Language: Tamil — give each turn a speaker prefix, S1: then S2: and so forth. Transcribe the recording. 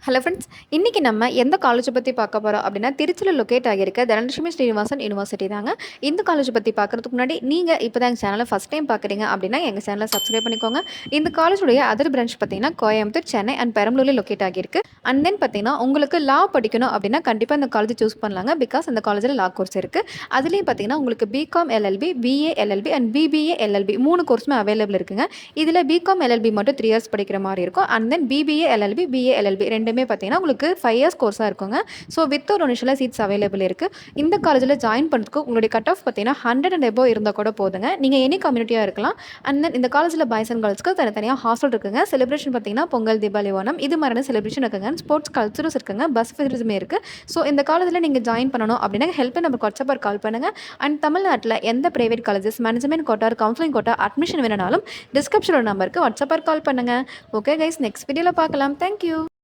S1: ஹலோ ஃப்ரெண்ட்ஸ், இன்றைக்கி நம்ம எந்த காலேஜை பற்றி பார்க்க போகிறோம் அப்படின்னா, திருச்சியில் லொக்கேட் ஆகியிருக்க தனலட்சுமி ஸ்ரீனிவாசன் யூனிவர்சிட்டி தாங்க. இந்த காலேஜை பற்றி பார்க்குறதுக்கு முன்னாடி நீங்கள் இப்போ தான் எங்கள் சேனலை ஃபஸ்ட் டைம் பார்க்குறீங்க அப்படின்னா எங்கள் சேனலை சப்ஸ்கிரைப் பண்ணிக்கோங்க. இந்த காலேஜுடைய அதர் பிரான்ச் பார்த்தீங்கன்னா கோயம்புத்தூர், சென்னை அண்ட் பெரம்பலூரில் லொக்கேட் ஆகியிருக்கு. அண்ட் தென் பார்த்தீங்கன்னா உங்களுக்கு லா படிக்கணும் அப்படின்னா கண்டிப்பாக இந்த காலேஜ் சூஸ் பண்ணலாங்க. பிகாஸ் அந்த காலேஜில் லா கோர்ஸ் இருக்குது. அதுலேயும் பார்த்தீங்கன்னா உங்களுக்கு BCom LLB, BA LLB and BBA LLB 3 கோர்ஸுமே அவைலபிள் இருக்குங்க. இதில் பிகாம் எல்எல்பி மட்டும் 3 இயர்ஸ் படிக்கிற மாதிரி இருக்கும். And then BBA LLB, BA LLB ரெண்டுமே பார்த்தீங்கன்னா உங்களுக்கு 5 இயர்ஸ் கோர்ஸாக இருக்குங்க. ஸோ வித் ஒரு இனிஷியலாக சீட்ஸ் அவைலபிள் இருக்குது. இந்த காலேஜில் ஜாயின் பண்ணுறதுக்கு உங்களுடைய கட் ஆஃப் பார்த்தீங்கன்னா 100 அண்ட் எபோவ் இருந்தால் கூட போதுங்க. நீங்கள் எனி கம்யூனிட்டியாக இருக்கலாம். அண்ட் தென் இந்த காலேஜில் பாய்ஸ் அண்ட் கேர்ள்ஸ்க்கு தனித்தனியாக ஹாஸ்டல் இருக்குங்க. செலிப்ரேஷன் பார்த்தீங்கன்னா பொங்கல், தீபாவளி, ஓணம் இது மாதிரியான செலிப்ரேஷன் இருக்குங்க. ஸ்போர்ட்ஸ் கல்ச்சர்ஸ் இருக்குங்க. பஸ் ஃபெசிலிட்டிஸுமே இருக்குது. ஸோ இந்த காலேஜில் நீங்கள் ஜாயின் பண்ணணும் அப்படின்னா ஹெல்ப் நம்பர் வாட்ஸ்அப் கால் பண்ணுங்கள். அண்ட் தமிழ்நாட்டில் எந்த private colleges, management quota, counselling quota, admission வேணுனாலும் டிஸ்கிரிப்ஷனோட நம்பருக்கு வாட்ஸ்அப் கால் பண்ணுங்கள். ஓகே கைஸ், நெக்ஸ்ட் வீடியோவில் பார்க்கலாம். தேங்க்யூ.